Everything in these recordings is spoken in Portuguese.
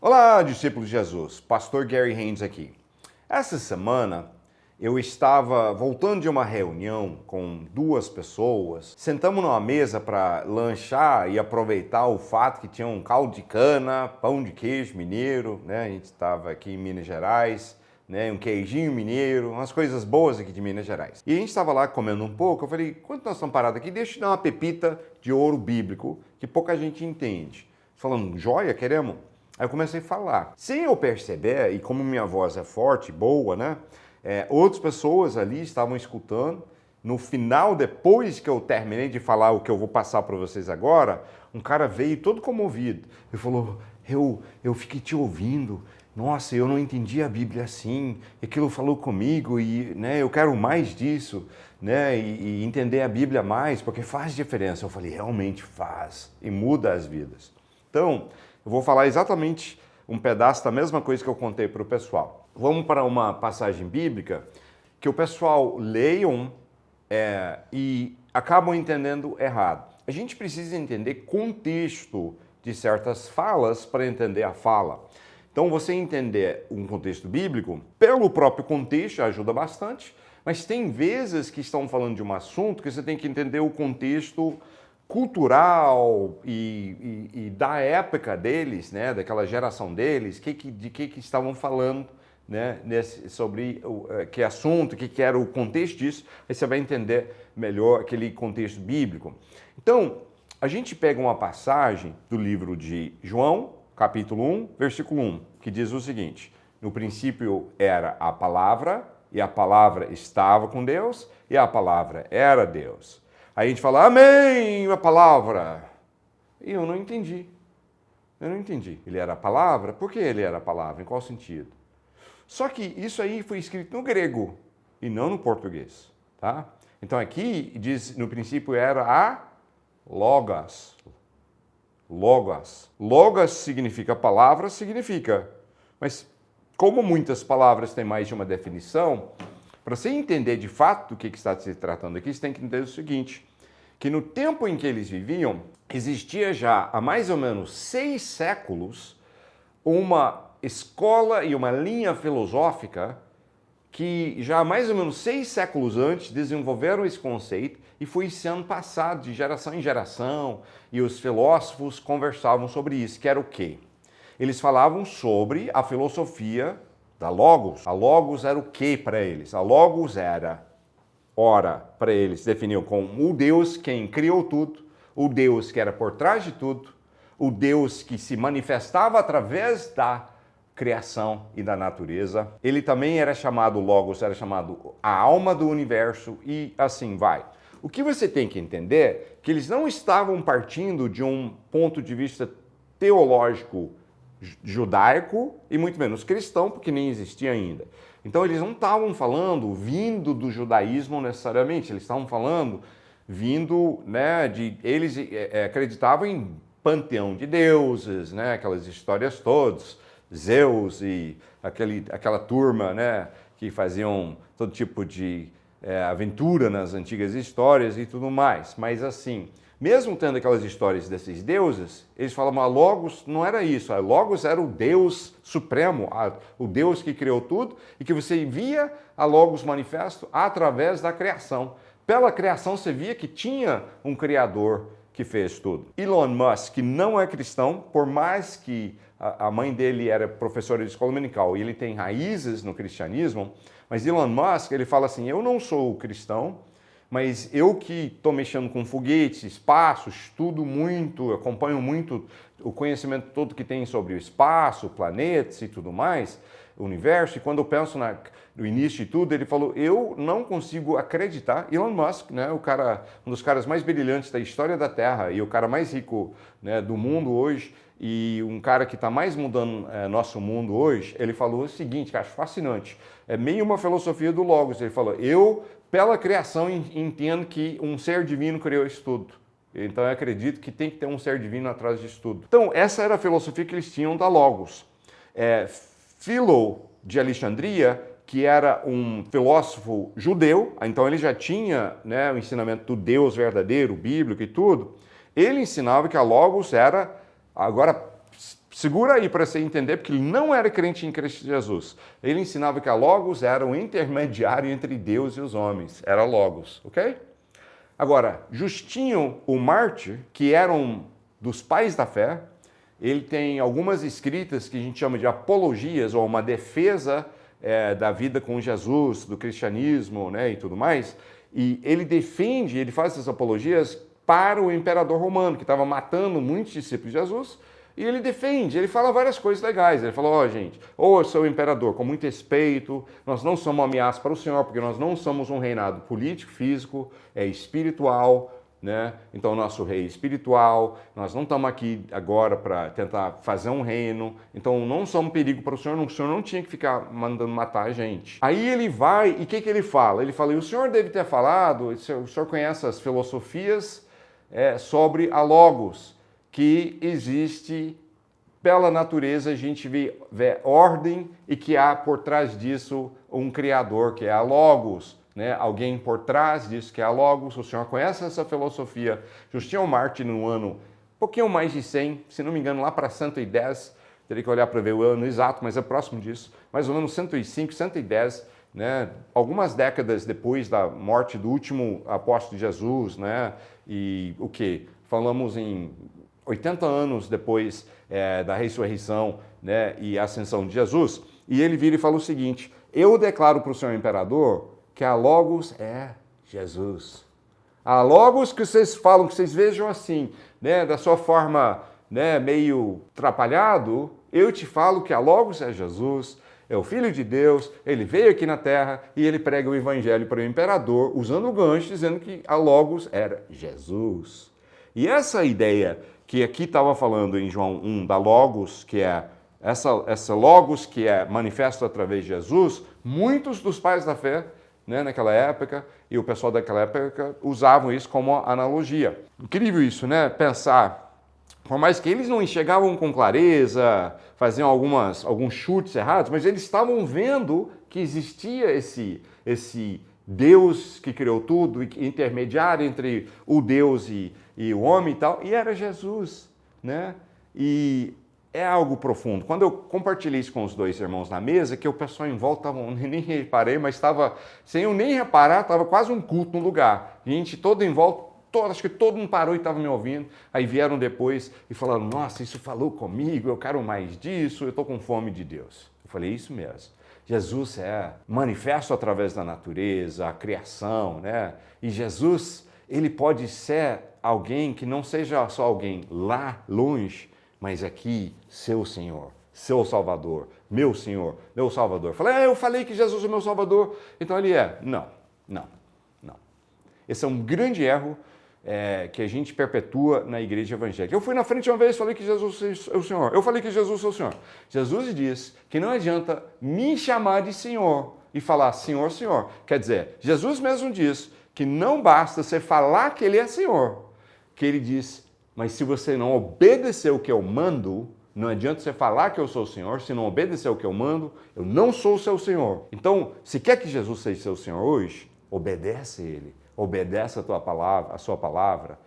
Olá, discípulos de Jesus, Pastor Gary Haynes aqui. Essa semana eu estava voltando de uma reunião com duas pessoas, sentamos numa mesa para lanchar e aproveitar o fato que tinha um caldo de cana, pão de queijo mineiro, né? A gente estava aqui em Minas Gerais, né? Um queijinho mineiro, umas coisas boas aqui de Minas Gerais. E a gente estava lá comendo um pouco, eu falei, enquanto nós estamos parados aqui, deixa eu te dar uma pepita de ouro bíblico que pouca gente entende. Falando, joia, queremos? Aí eu comecei a falar. Sem eu perceber, e como minha voz é forte, boa, né? Outras pessoas ali estavam escutando. No final, depois que eu terminei de falar o que eu vou passar para vocês agora, um cara veio todo comovido. Ele falou, eu fiquei te ouvindo. Nossa, eu não entendi a Bíblia assim. Aquilo falou comigo e né, eu quero mais disso. Né, e entender a Bíblia mais, porque faz diferença. Eu falei, realmente faz. E muda as vidas. Então, eu vou falar exatamente um pedaço da mesma coisa que eu contei para o pessoal. Vamos para uma passagem bíblica que o pessoal leiam e acabam entendendo errado. A gente precisa entender contexto de certas falas para entender a fala. Então, você entender um contexto bíblico, pelo próprio contexto, ajuda bastante, mas tem vezes que estão falando de um assunto que você tem que entender o contexto cultural e da época deles, né, daquela geração deles, de que estavam falando, né, sobre que assunto, que era o contexto disso, aí você vai entender melhor aquele contexto bíblico. Então, a gente pega uma passagem do livro de João, capítulo 1, versículo 1, que diz o seguinte, no princípio era a palavra, e a palavra estava com Deus, e a palavra era Deus. Aí a gente fala, amém, a palavra. E eu não entendi. Ele era a palavra? Por que ele era a palavra? Em qual sentido? Só que isso aí foi escrito no grego e não no português. Tá? Então aqui diz, no princípio era a Logos. Logos. Logos significa palavra, significa. Mas como muitas palavras têm mais de uma definição, para você entender de fato do que está se tratando aqui, você tem que entender o seguinte, que no tempo em que eles viviam, existia já há mais ou menos 6 séculos uma escola e uma linha filosófica que já há mais ou menos 6 séculos antes desenvolveram esse conceito e foi sendo passado de geração em geração e os filósofos conversavam sobre isso, que era o quê? Eles falavam sobre a filosofia da Logos. A Logos era o que para eles? A Logos era, ora, para eles, definiam como o Deus quem criou tudo, o Deus que era por trás de tudo, o Deus que se manifestava através da criação e da natureza. Ele também era chamado, Logos era chamado a alma do universo e assim vai. O que você tem que entender é que eles não estavam partindo de um ponto de vista teológico judaico e muito menos cristão, porque nem existia ainda. Então eles não estavam falando vindo do judaísmo necessariamente, eles estavam falando vindo, né, eles acreditavam em panteão de deuses, né, aquelas histórias todas, Zeus e aquela turma, né, que faziam todo tipo de aventura nas antigas histórias e tudo mais. Mas assim, mesmo tendo aquelas histórias desses deuses, eles falavam, a Logos não era isso, a Logos era o Deus supremo, o Deus que criou tudo e que você via a Logos manifesto através da criação. Pela criação você via que tinha um Criador que fez tudo. Elon Musk não é cristão, por mais que a mãe dele era professora de escola dominical e ele tem raízes no cristianismo, mas Elon Musk, ele fala assim, eu não sou cristão, mas eu que estou mexendo com foguetes, espaço, estudo muito, acompanho muito o conhecimento todo que tem sobre o espaço, planetas e tudo mais, o universo, e quando eu penso no início de tudo, ele falou, eu não consigo acreditar, Elon Musk, né, um dos caras mais brilhantes da história da Terra e o cara mais rico, né, do mundo hoje, e um cara que está mais mudando nosso mundo hoje, ele falou o seguinte, que eu acho fascinante, é meio uma filosofia do Logos, ele falou, eu, pela criação, entendo que um ser divino criou isso tudo. Então eu acredito que tem que ter um ser divino atrás disso tudo. Então essa era a filosofia que eles tinham da Logos. Philo de Alexandria, que era um filósofo judeu, então ele já tinha, né, o ensinamento do Deus verdadeiro, bíblico e tudo, ele ensinava que a Logos era, agora segura aí para você entender, porque ele não era crente em Cristo Jesus. Ele ensinava que a Logos era o intermediário entre Deus e os homens. Era Logos, ok? Agora, Justinio, o mártir, que era um dos pais da fé, ele tem algumas escritas que a gente chama de apologias, ou uma defesa da vida com Jesus, do cristianismo, né, e tudo mais. E ele defende, ele faz essas apologias para o imperador romano, que estava matando muitos discípulos de Jesus, e ele defende, ele fala várias coisas legais. Ele falou, gente, eu sou o imperador, com muito respeito, nós não somos uma ameaça para o Senhor, porque nós não somos um reinado político, físico, espiritual, né? Então, nosso rei espiritual, nós não estamos aqui agora para tentar fazer um reino, então não somos um perigo para o Senhor não tinha que ficar mandando matar a gente. Aí ele vai, e o que ele fala? Ele fala, e o Senhor deve ter falado, o Senhor conhece as filosofias sobre a Logos, que existe, pela natureza, a gente vê ordem e que há por trás disso um Criador, que é a Logos, né? Alguém por trás disso, que é a Logos. O Senhor conhece essa filosofia. Justinio Mártir, no ano um pouquinho mais de 100, se não me engano, lá para 110, teria que olhar para ver o ano exato, mas é próximo disso, mais ou menos 105, 110, né? Algumas décadas depois da morte do último apóstolo de Jesus, né? E o que? Falamos em 80 anos depois da ressurreição, né, e ascensão de Jesus, e ele vira e fala o seguinte, eu declaro para o senhor imperador que a Logos é Jesus. A Logos que vocês falam, que vocês vejam assim, né, da sua forma, né, meio atrapalhado, eu te falo que a Logos é Jesus, é o Filho de Deus, ele veio aqui na Terra e ele prega o Evangelho para o imperador, usando o gancho, dizendo que a Logos era Jesus. E essa ideia que aqui estava falando em João 1, da Logos, que é essa Logos que é manifesto através de Jesus, muitos dos pais da fé, né, naquela época, e o pessoal daquela época usavam isso como analogia. Incrível isso, né? Pensar, por mais que eles não enxergavam com clareza, faziam alguns chutes errados, mas eles estavam vendo que existia esse Deus que criou tudo, intermediário entre o Deus e o homem e tal, e era Jesus, né? E é algo profundo. Quando eu compartilhei isso com os dois irmãos na mesa, que o pessoal em volta estava, nem reparei, mas estava, sem eu nem reparar, estava quase um culto no lugar. Gente todo em volta, acho que todo mundo parou e estava me ouvindo. Aí vieram depois e falaram, nossa, isso falou comigo, eu quero mais disso, eu estou com fome de Deus. Eu falei, isso mesmo. Jesus é manifesto através da natureza, a criação, né? E Jesus, ele pode ser alguém que não seja só alguém lá longe, mas aqui, seu Senhor, seu Salvador, meu Senhor, meu Salvador. Eu falei que Jesus é meu Salvador, então ele é. Não. Esse é um grande erro que a gente perpetua na igreja evangélica. Eu fui na frente uma vez e falei que Jesus é o Senhor. Eu falei que Jesus é o Senhor. Jesus diz que não adianta me chamar de Senhor e falar Senhor, Senhor. Quer dizer, Jesus mesmo diz que não basta você falar que ele é Senhor, que ele diz, mas se você não obedecer o que eu mando, não adianta você falar que eu sou o Senhor, se não obedecer o que eu mando, eu não sou o seu Senhor. Então, se quer que Jesus seja seu Senhor hoje, obedece ele. Obedece a sua palavra,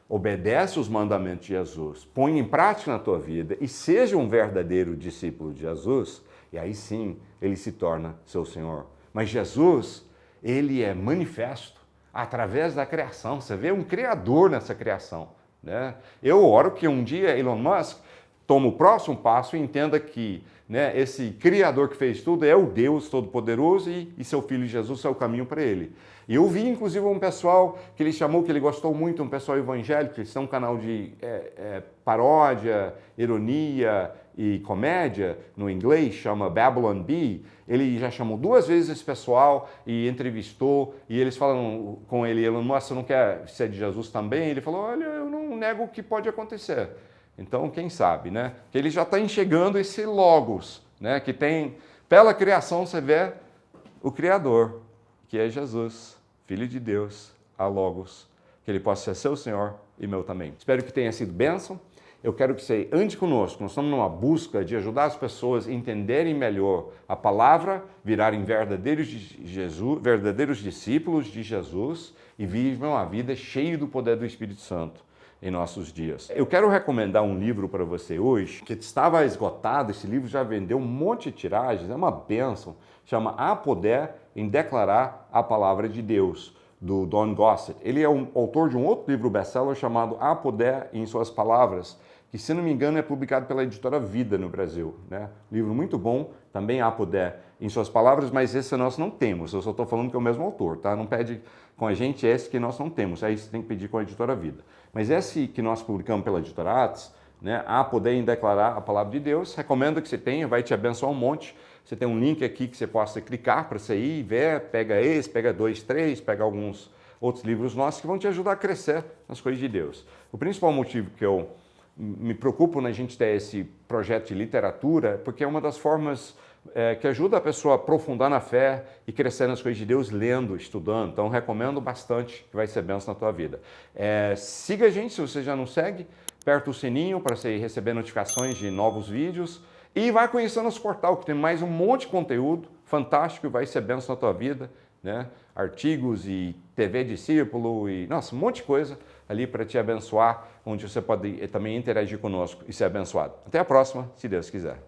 obedece os mandamentos de Jesus, põe em prática na tua vida e seja um verdadeiro discípulo de Jesus, e aí sim ele se torna seu Senhor. Mas Jesus, ele é manifesto através da criação, você vê um criador nessa criação, né? Eu oro que um dia Elon Musk tome o próximo passo e entenda que, né, esse Criador que fez tudo é o Deus Todo-Poderoso e seu Filho Jesus é o caminho para ele. E eu vi, inclusive, um pessoal que ele chamou, que ele gostou muito, um pessoal evangélico, eles têm um canal de paródia, ironia e comédia, no inglês, chama Babylon Bee. Ele já chamou 2 vezes esse pessoal e entrevistou, e eles falam com ele, nossa, você não quer ser de Jesus também? Ele falou, olha, eu não nego o que pode acontecer. Então, quem sabe, né? Que ele já está enxergando esse Logos, né? Que tem, pela criação, você vê o Criador, que é Jesus, Filho de Deus, a Logos, que ele possa ser seu Senhor e meu também. Espero que tenha sido bênção. Eu quero que você ande conosco. Nós estamos numa busca de ajudar as pessoas a entenderem melhor a palavra, virarem verdadeiros discípulos de Jesus e vivam a vida cheia do poder do Espírito Santo. em nossos dias. Eu quero recomendar um livro para você hoje, que estava esgotado, esse livro já vendeu um monte de tiragens, é uma bênção, chama Há Poder em Declarar a Palavra de Deus, do Don Gossett. Ele é um autor de um outro livro best-seller chamado Há Poder em Suas Palavras, que, se não me engano, é publicado pela editora Vida no Brasil, né? Livro muito bom, também Há Poder em Suas Palavras, mas esse nós não temos, eu só estou falando que é o mesmo autor, tá? Não pede com a gente esse que nós não temos, aí você tem que pedir com a editora Vida. Mas esse que nós publicamos pela editora Atos, né, Há Poder em Declarar a Palavra de Deus, recomendo que você tenha, vai te abençoar um monte. Você tem um link aqui que você possa clicar para você ir ver, pega esse, pega 2, 3, pega alguns outros livros nossos que vão te ajudar a crescer nas coisas de Deus. O principal motivo que eu me preocupo na gente ter esse projeto de literatura é porque é uma das formas que ajuda a pessoa a aprofundar na fé e crescer nas coisas de Deus lendo, estudando. Então, recomendo bastante, que vai ser bênção na tua vida. Siga a gente, se você já não segue, aperta o sininho para você receber notificações de novos vídeos e vai conhecer nosso portal, que tem mais um monte de conteúdo fantástico e vai ser bênção na tua vida, né? Artigos e TV Discípulo e, nossa, um monte de coisa ali para te abençoar, onde você pode também interagir conosco e ser abençoado. Até a próxima, se Deus quiser.